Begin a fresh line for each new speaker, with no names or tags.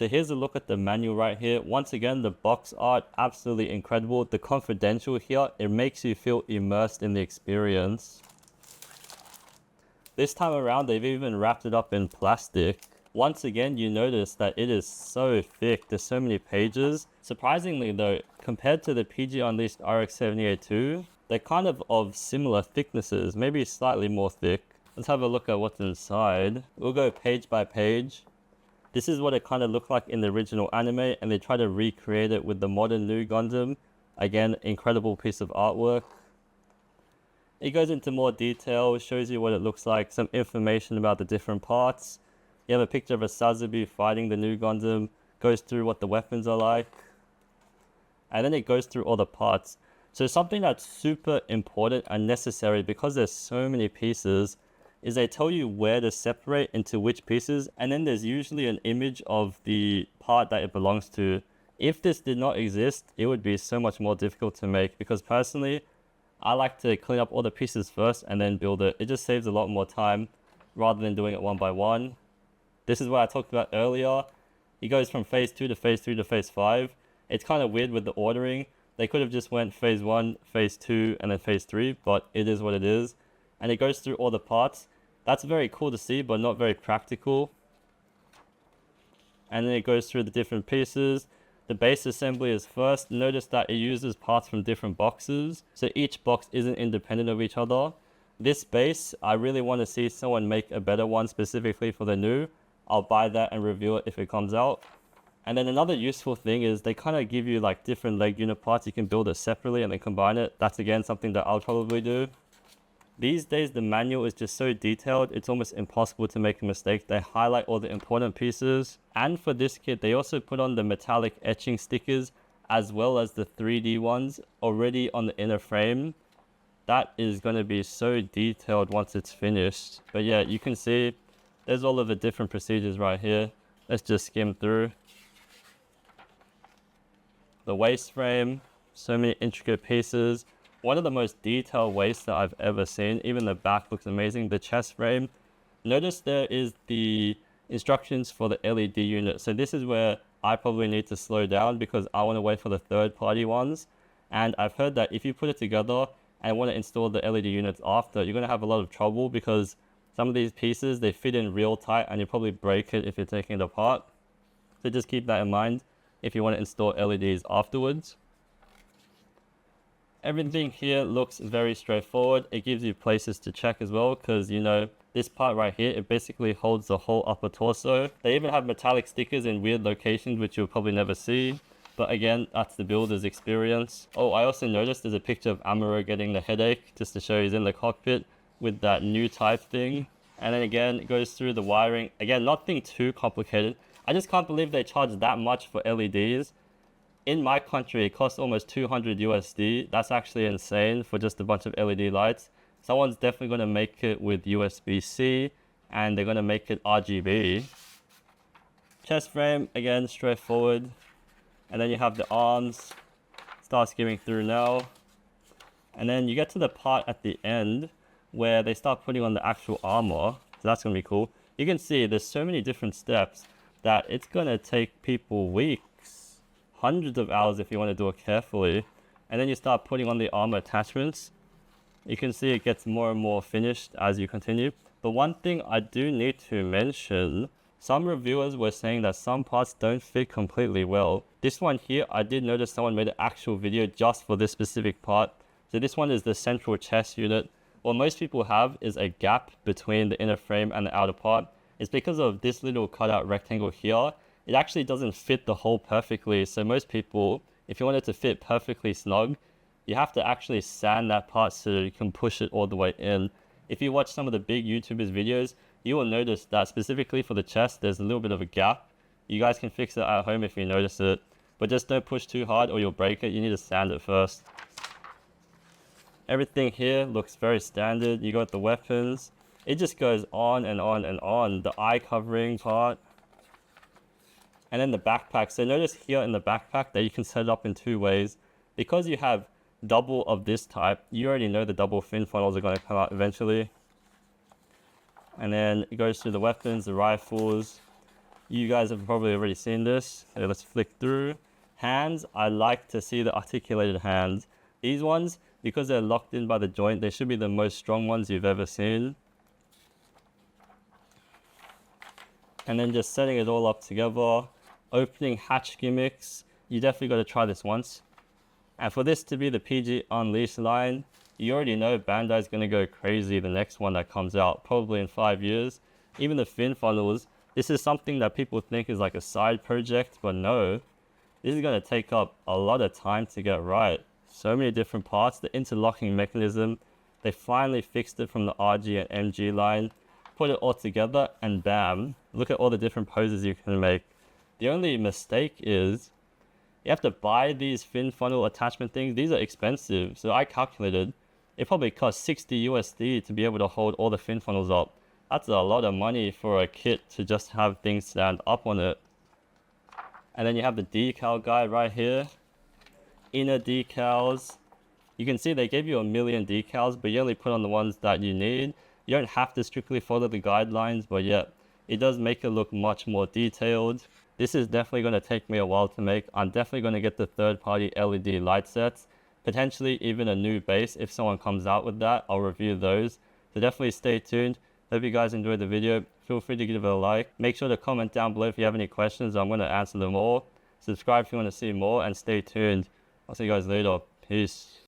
So here's a look at the manual right here. Once again, the box art, absolutely incredible. The confidential here, it makes you feel immersed in the experience. This time around, they've even wrapped it up in plastic. Once again, you notice that it is so thick. There's so many pages. Surprisingly though, compared to the PG Unleashed RX-78-2, they're kind of similar thicknesses, maybe slightly more thick. Let's have a look at what's inside. We'll go page by page. This is what it kind of looked like in the original anime, and they try to recreate it with the modern Nu Gundam. Again, incredible piece of artwork. It goes into more detail, shows you what it looks like, some information about the different parts. You have a picture of a Sazabi fighting the Nu Gundam, goes through what the weapons are like, and then it goes through all the parts. So something that's super important and necessary, because there's so many pieces, is they tell you where to separate into which pieces, and then there's usually an image of the part that it belongs to. If this did not exist, it would be so much more difficult to make, because personally, I like to clean up all the pieces first and then build it. It just saves a lot more time rather than doing it one by one. This is what I talked about earlier. It goes from phase 2 to phase 3 to phase 5. It's kind of weird with the ordering. They could have just went phase 1, phase 2, and then phase 3, but it is what it is. And it goes through all the parts. That's very cool to see, but not very practical. And then it goes through the different pieces. The base assembly is first. Notice that it uses parts from different boxes, so each box isn't independent of each other. This base, I really want to see someone make a better one specifically for the Nu. I'll buy that and review it if it comes out. And then another useful thing is they kind of give you like different leg unit parts. You can build it separately and then combine it. That's again something that I'll probably do. These days the manual is just so detailed, it's almost impossible to make a mistake. They highlight all the important pieces. And for this kit, they also put on the metallic etching stickers as well as the 3D ones already on the inner frame. That is going to be so detailed once it's finished. But yeah, you can see there's all of the different procedures right here. Let's just skim through. The waist frame, so many intricate pieces. One of the most detailed waists that I've ever seen. Even the back looks amazing. The chest frame. Notice there is the instructions for the LED unit. So this is where I probably need to slow down because I want to wait for the third-party ones. And I've heard that if you put it together and want to install the LED units after, you're going to have a lot of trouble because some of these pieces, they fit in real tight and you probably break it if you're taking it apart. So just keep that in mind if you want to install LEDs afterwards. Everything here looks very straightforward. It gives you places to check as well because, you know, this part right here, it basically holds the whole upper torso. They even have metallic stickers in weird locations which you'll probably never see. But again, that's the builder's experience. Oh, I also noticed there's a picture of Amuro getting the headache just to show he's in the cockpit with that new type thing. And then again, it goes through the wiring. Again, nothing too complicated. I just can't believe they charge that much for LEDs. In my country, it costs almost 200 USD. That's actually insane for just a bunch of LED lights. Someone's definitely going to make it with USB-C and they're going to make it RGB. Chest frame, again, straightforward. And then you have the arms. Start skimming through now. And then you get to the part at the end where they start putting on the actual armor. So that's going to be cool. You can see there's so many different steps that it's going to take people weeks, hundreds of hours if you want to do it carefully. And then you start putting on the armor attachments. You can see it gets more and more finished as you continue. But one thing I do need to mention, some reviewers were saying that some parts don't fit completely well. This one here, I did notice someone made an actual video just for this specific part. So this one is the central chest unit. What most people have is a gap between the inner frame and the outer part. It's because of this little cutout rectangle here. It actually doesn't fit the hole perfectly. So most people, if you want it to fit perfectly snug, you have to actually sand that part so you can push it all the way in. If you watch some of the big YouTubers videos, you will notice that specifically for the chest, there's a little bit of a gap. You guys can fix it at home if you notice it, but just don't push too hard or you'll break it. You need to sand it first. Everything here looks very standard. You got the weapons. It just goes on and on and on. The eye covering part. And then the backpack. So notice here in the backpack that you can set it up in two ways. Because you have double of this type, you already know the double fin funnels are going to come out eventually. And then it goes through the weapons, the rifles. You guys have probably already seen this. Okay, let's flick through. Hands, I like to see the articulated hands. These ones, because they're locked in by the joint, they should be the most strong ones you've ever seen. And then just setting it all up together. Opening hatch gimmicks. You definitely got to try this once. And for this to be the PG Unleashed line, you already know Bandai's going to go crazy the next one that comes out, probably in 5 years. Even the fin funnels, this is something that people think is like a side project, but no. This is going to take up a lot of time to get right. So many different parts. The interlocking mechanism, they finally fixed it from the RG and MG line. Put it all together and bam, look at all the different poses you can make. The only mistake is you have to buy these fin funnel attachment things. These are expensive. So I calculated it probably costs 60 USD to be able to hold all the fin funnels up. That's a lot of money for a kit to just have things stand up on it. And then you have the decal guide right here. Inner decals. You can see they gave you 1,000,000 decals, but you only put on the ones that you need. You don't have to strictly follow the guidelines, but yeah, it does make it look much more detailed. This is definitely going to take me a while to make. I'm definitely going to get the third-party LED light sets. Potentially even a new base. If someone comes out with that, I'll review those. So definitely stay tuned. Hope you guys enjoyed the video. Feel free to give it a like. Make sure to comment down below if you have any questions. I'm going to answer them all. Subscribe if you want to see more, and stay tuned. I'll see you guys later. Peace.